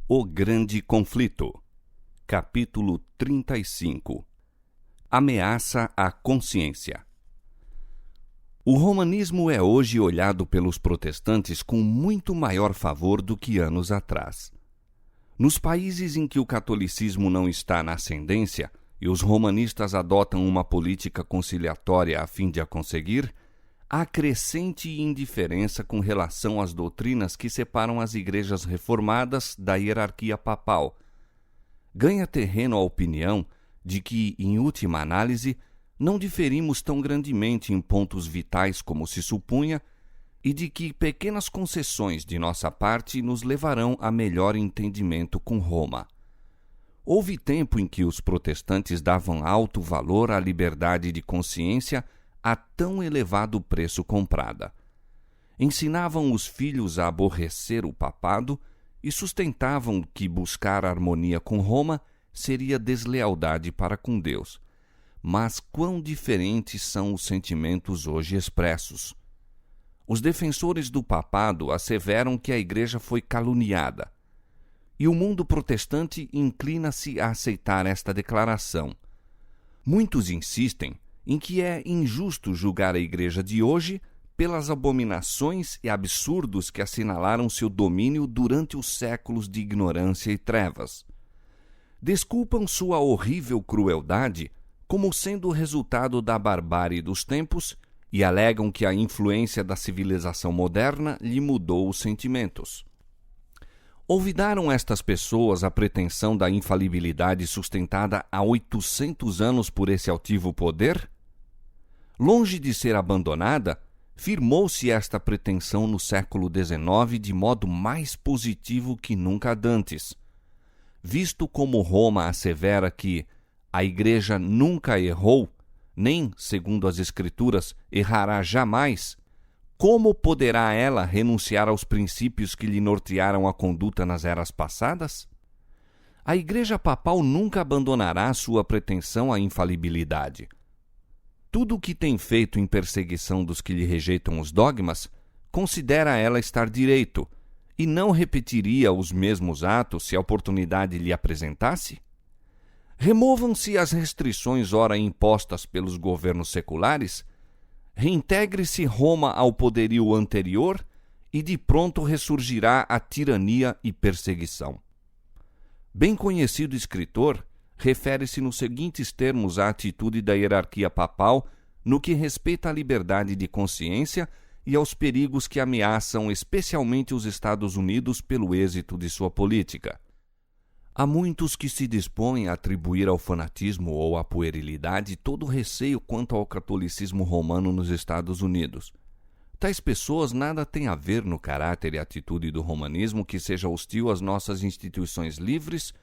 O Grande Conflito. Capítulo 35. Ameaça à consciência. O romanismo é hoje olhado pelos protestantes com muito maior favor do que anos atrás. Nos países em que o catolicismo não está na ascendência e os romanistas adotam uma política conciliatória a fim de a conseguir, há crescente indiferença com relação às doutrinas que separam as igrejas reformadas da hierarquia papal. Ganha terreno a opinião de que, em última análise, não diferimos tão grandemente em pontos vitais como se supunha e de que pequenas concessões de nossa parte nos levarão a melhor entendimento com Roma. Houve tempo em que os protestantes davam alto valor à liberdade de consciência a tão elevado preço comprada. Ensinavam os filhos a aborrecer o papado e sustentavam que buscar harmonia com Roma seria deslealdade para com Deus. Mas quão diferentes são os sentimentos hoje expressos. Os defensores do papado asseveram que a Igreja foi caluniada, e o mundo protestante inclina-se a aceitar esta declaração. Muitos insistem em que é injusto julgar a Igreja de hoje pelas abominações e absurdos que assinalaram seu domínio durante os séculos de ignorância e trevas. Desculpam sua horrível crueldade como sendo o resultado da barbárie dos tempos e alegam que a influência da civilização moderna lhe mudou os sentimentos. Olvidaram estas pessoas a pretensão da infalibilidade sustentada há 800 anos por esse altivo poder? Longe de ser abandonada, firmou-se esta pretensão no século XIX de modo mais positivo que nunca dantes. Visto como Roma assevera que a Igreja nunca errou, nem, segundo as Escrituras, errará jamais, como poderá ela renunciar aos princípios que lhe nortearam a conduta nas eras passadas? A Igreja Papal nunca abandonará sua pretensão à infalibilidade. Tudo o que tem feito em perseguição dos que lhe rejeitam os dogmas, considera ela estar direito, e não repetiria os mesmos atos se a oportunidade lhe apresentasse? Removam-se as restrições ora impostas pelos governos seculares, reintegre-se Roma ao poderio anterior e de pronto ressurgirá a tirania e perseguição. Bem conhecido escritor refere-se nos seguintes termos à atitude da hierarquia papal no que respeita à liberdade de consciência e aos perigos que ameaçam especialmente os Estados Unidos pelo êxito de sua política. Há muitos que se dispõem a atribuir ao fanatismo ou à puerilidade todo o receio quanto ao catolicismo romano nos Estados Unidos. Tais pessoas nada têm a ver no caráter e atitude do romanismo que seja hostil às nossas instituições livres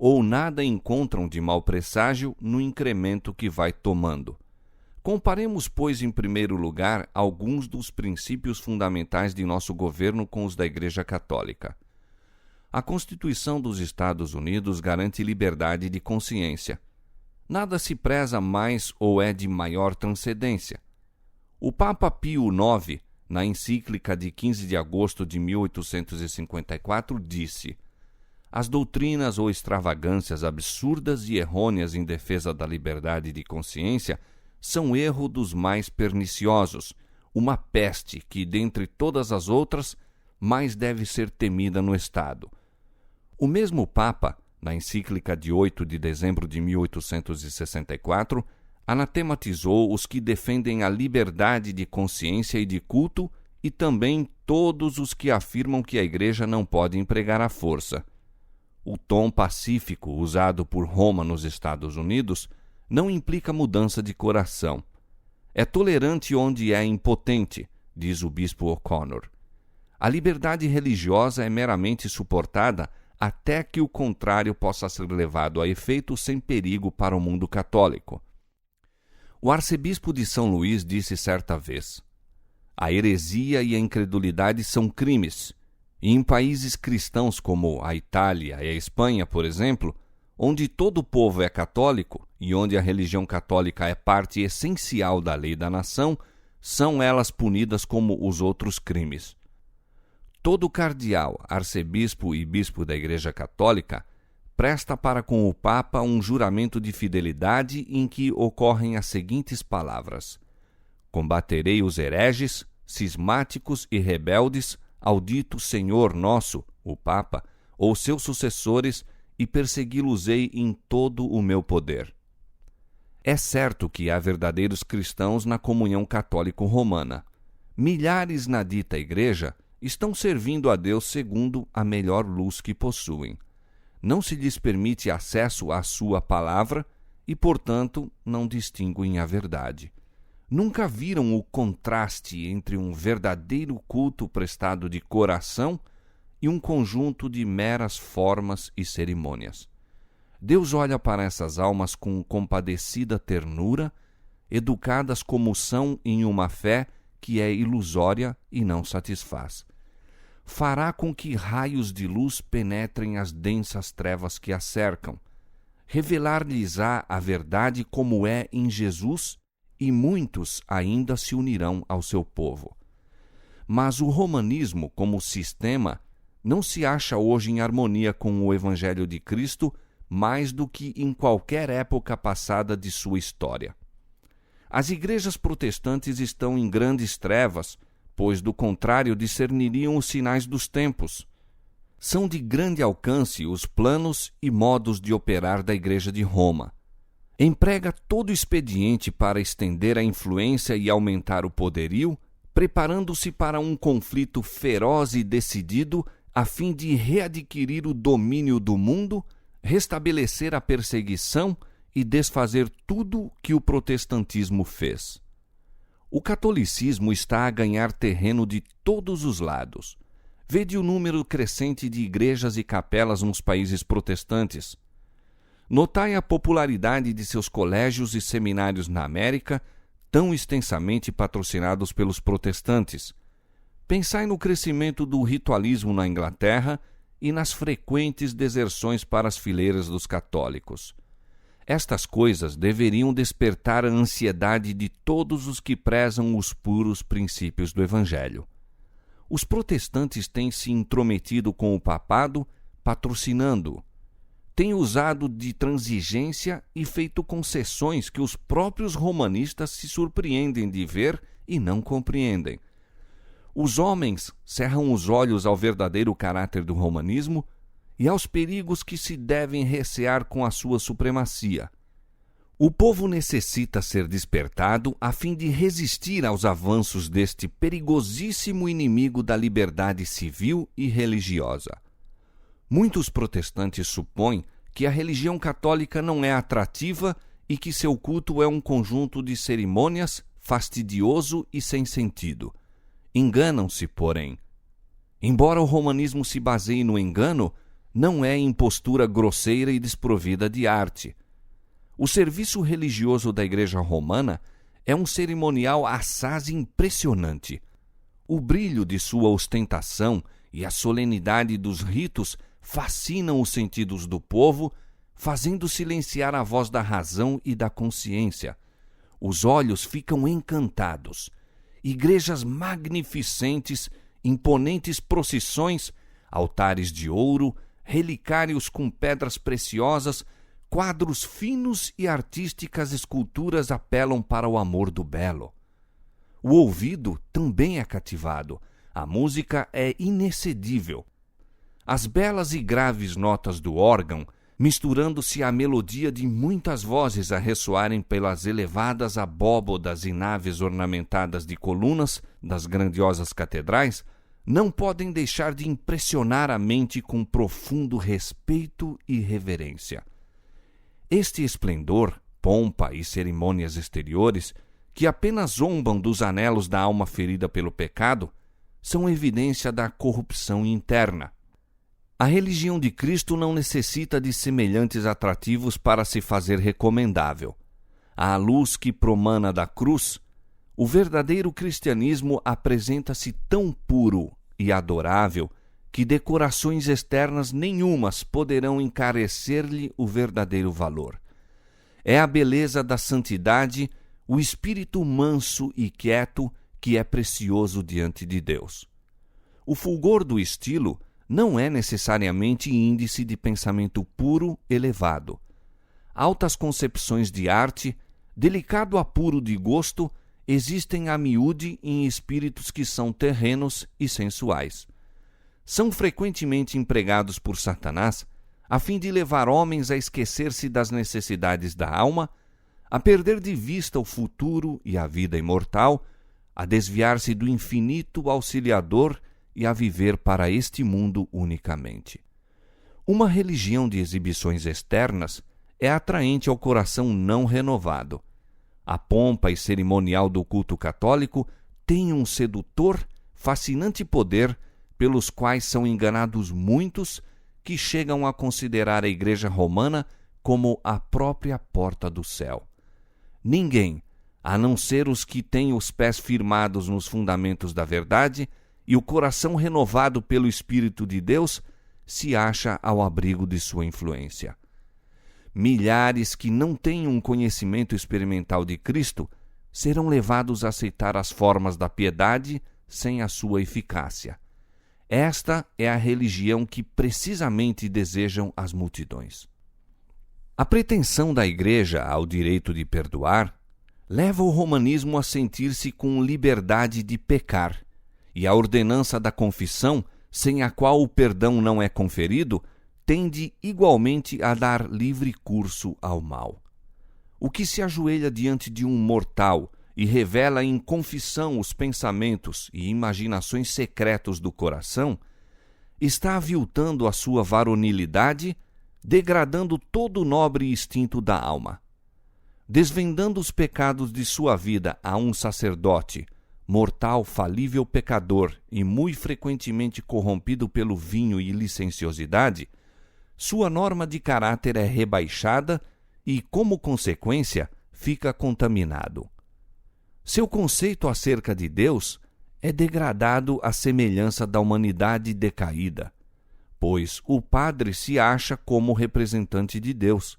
ou nada encontram de mau presságio no incremento que vai tomando. Comparemos, pois, em primeiro lugar, alguns dos princípios fundamentais de nosso governo com os da Igreja Católica. A Constituição dos Estados Unidos garante liberdade de consciência. Nada se preza mais ou é de maior transcendência. O Papa Pio IX, na encíclica de 15 de agosto de 1854, disse: as doutrinas ou extravagâncias absurdas e errôneas em defesa da liberdade de consciência são erro dos mais perniciosos, uma peste que, dentre todas as outras, mais deve ser temida no Estado. O mesmo Papa, na encíclica de 8 de dezembro de 1864, anatematizou os que defendem a liberdade de consciência e de culto e também todos os que afirmam que a Igreja não pode empregar a força. O tom pacífico usado por Roma nos Estados Unidos não implica mudança de coração. É tolerante onde é impotente, diz o bispo O'Connor. A liberdade religiosa é meramente suportada até que o contrário possa ser levado a efeito sem perigo para o mundo católico. O arcebispo de São Luís disse certa vez: a heresia e a incredulidade são crimes, e em países cristãos como a Itália e a Espanha, por exemplo, onde todo o povo é católico e onde a religião católica é parte essencial da lei da nação, são elas punidas como os outros crimes. Todo cardeal, arcebispo e bispo da Igreja Católica presta para com o Papa um juramento de fidelidade em que ocorrem as seguintes palavras: combaterei os hereges, cismáticos e rebeldes ao dito Senhor nosso, o Papa, ou seus sucessores, e persegui-los-ei em todo o meu poder. É certo que há verdadeiros cristãos na comunhão católico-romana. Milhares na dita igreja estão servindo a Deus segundo a melhor luz que possuem. Não se lhes permite acesso à sua palavra e, portanto, não distinguem a verdade. Nunca viram o contraste entre um verdadeiro culto prestado de coração e um conjunto de meras formas e cerimônias. Deus olha para essas almas com compadecida ternura, educadas como são em uma fé que é ilusória e não satisfaz. Fará com que raios de luz penetrem as densas trevas que a cercam. Revelar-lhes-á a verdade como é em Jesus, e muitos ainda se unirão ao seu povo. Mas o romanismo, como sistema, não se acha hoje em harmonia com o Evangelho de Cristo mais do que em qualquer época passada de sua história. As igrejas protestantes estão em grandes trevas, pois, do contrário, discerniriam os sinais dos tempos. São de grande alcance os planos e modos de operar da Igreja de Roma. Emprega todo expediente para estender a influência e aumentar o poderio, preparando-se para um conflito feroz e decidido a fim de readquirir o domínio do mundo, restabelecer a perseguição e desfazer tudo que o protestantismo fez. O catolicismo está a ganhar terreno de todos os lados. Vede o número crescente de igrejas e capelas nos países protestantes. Notai a popularidade de seus colégios e seminários na América, tão extensamente patrocinados pelos protestantes. Pensai no crescimento do ritualismo na Inglaterra e nas frequentes deserções para as fileiras dos católicos. Estas coisas deveriam despertar a ansiedade de todos os que prezam os puros princípios do Evangelho. Os protestantes têm se intrometido com o papado, patrocinando-o. Têm usado de transigência e feito concessões que os próprios romanistas se surpreendem de ver e não compreendem. Os homens cerram os olhos ao verdadeiro caráter do romanismo e aos perigos que se devem recear com a sua supremacia. O povo necessita ser despertado a fim de resistir aos avanços deste perigosíssimo inimigo da liberdade civil e religiosa. Muitos protestantes supõem que a religião católica não é atrativa e que seu culto é um conjunto de cerimônias fastidioso e sem sentido. Enganam-se, porém. Embora o romanismo se baseie no engano, não é em postura grosseira e desprovida de arte. O serviço religioso da Igreja Romana é um cerimonial assaz impressionante. O brilho de sua ostentação e a solenidade dos ritos fascinam os sentidos do povo, fazendo silenciar a voz da razão e da consciência. Os olhos ficam encantados. Igrejas magnificentes, imponentes procissões, altares de ouro, relicários com pedras preciosas, quadros finos e artísticas esculturas apelam para o amor do belo. O ouvido também é cativado. A música é inexcedível. As belas e graves notas do órgão, misturando-se à melodia de muitas vozes a ressoarem pelas elevadas abóbodas e naves ornamentadas de colunas das grandiosas catedrais, não podem deixar de impressionar a mente com profundo respeito e reverência. Este esplendor, pompa e cerimônias exteriores, que apenas zombam dos anelos da alma ferida pelo pecado, são evidência da corrupção interna. A religião de Cristo não necessita de semelhantes atrativos para se fazer recomendável. À luz que promana da cruz, o verdadeiro cristianismo apresenta-se tão puro e adorável que decorações externas nenhumas poderão encarecer-lhe o verdadeiro valor. É a beleza da santidade, o espírito manso e quieto que é precioso diante de Deus. o fulgor do estilo não é necessariamente índice de pensamento puro elevado. Altas concepções de arte, delicado apuro de gosto, existem a miúde em espíritos que são terrenos e sensuais. São frequentemente empregados por Satanás a fim de levar homens a esquecer-se das necessidades da alma, a perder de vista o futuro e a vida imortal, a desviar-se do infinito auxiliador e a viver para este mundo unicamente. Uma religião de exibições externas é atraente ao coração não renovado. A pompa e cerimonial do culto católico tem um sedutor, fascinante poder pelos quais são enganados muitos que chegam a considerar a Igreja Romana como a própria porta do céu. Ninguém, a não ser os que têm os pés firmados nos fundamentos da verdade e o coração renovado pelo Espírito de Deus, se acha ao abrigo de sua influência. Milhares que não têm um conhecimento experimental de Cristo serão levados a aceitar as formas da piedade sem a sua eficácia. Esta é a religião que precisamente desejam as multidões. A pretensão da Igreja ao direito de perdoar leva o romanismo a sentir-se com liberdade de pecar, e a ordenança da confissão, sem a qual o perdão não é conferido, tende igualmente a dar livre curso ao mal. O que se ajoelha diante de um mortal e revela em confissão os pensamentos e imaginações secretos do coração, está aviltando a sua varonilidade, degradando todo o nobre instinto da alma. Desvendando os pecados de sua vida a um sacerdote, mortal, falível pecador e muito frequentemente corrompido pelo vinho e licenciosidade, sua norma de caráter é rebaixada e, como consequência, fica contaminado. Seu conceito acerca de Deus é degradado à semelhança da humanidade decaída, pois o padre se acha como representante de Deus.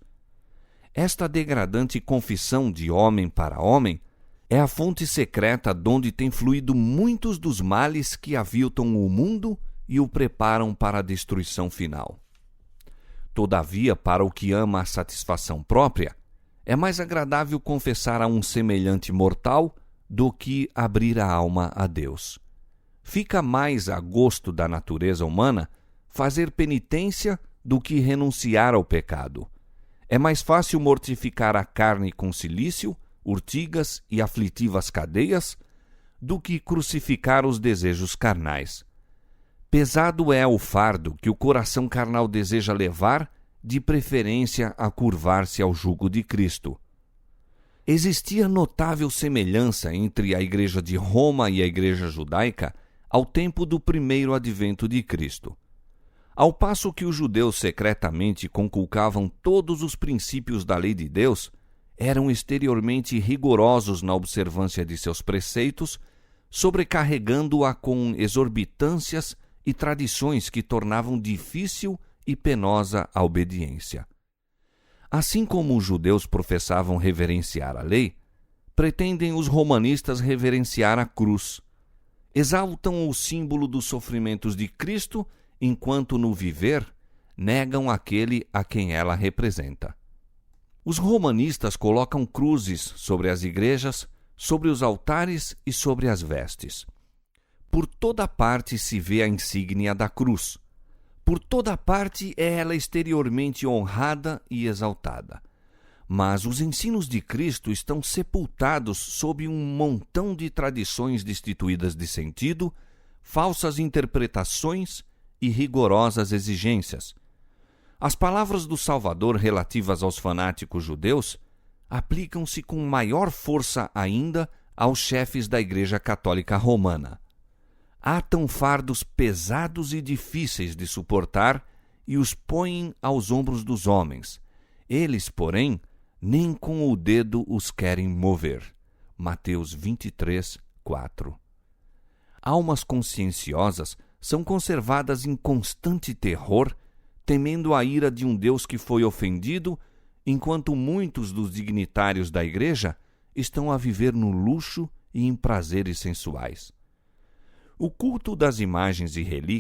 Esta degradante confissão de homem para homem é a fonte secreta donde têm fluído muitos dos males que aviltam o mundo e o preparam para a destruição final. Todavia, para o que ama a satisfação própria, é mais agradável confessar a um semelhante mortal do que abrir a alma a Deus. Fica mais a gosto da natureza humana fazer penitência do que renunciar ao pecado. É mais fácil mortificar a carne com cilício, urtigas e aflitivas cadeias do que crucificar os desejos carnais. Pesado é o fardo que o coração carnal deseja levar, de preferência a curvar-se ao jugo de Cristo. Existia notável semelhança entre a Igreja de Roma e a Igreja judaica ao tempo do primeiro advento de Cristo. Ao passo que os judeus secretamente conculcavam todos os princípios da lei de Deus, eram exteriormente rigorosos na observância de seus preceitos, sobrecarregando-a com exorbitâncias e tradições que tornavam difícil e penosa a obediência. Assim como os judeus professavam reverenciar a lei, pretendem os romanistas reverenciar a cruz. Exaltam o símbolo dos sofrimentos de Cristo, enquanto no viver negam aquele a quem ela representa. Os romanistas colocam cruzes sobre as igrejas, sobre os altares e sobre as vestes. Por toda parte se vê a insígnia da cruz. Por toda parte é ela exteriormente honrada e exaltada. Mas os ensinos de Cristo estão sepultados sob um montão de tradições destituídas de sentido, falsas interpretações e rigorosas exigências. As palavras do Salvador relativas aos fanáticos judeus aplicam-se com maior força ainda aos chefes da Igreja Católica Romana. Atam fardos pesados e difíceis de suportar e os põem aos ombros dos homens. Eles, porém, nem com o dedo os querem mover. Mateus 23, 4. Almas conscienciosas são conservadas em constante terror, temendo a ira de um Deus que foi ofendido, enquanto muitos dos dignitários da Igreja estão a viver no luxo e em prazeres sensuais. O culto das imagens e relíquias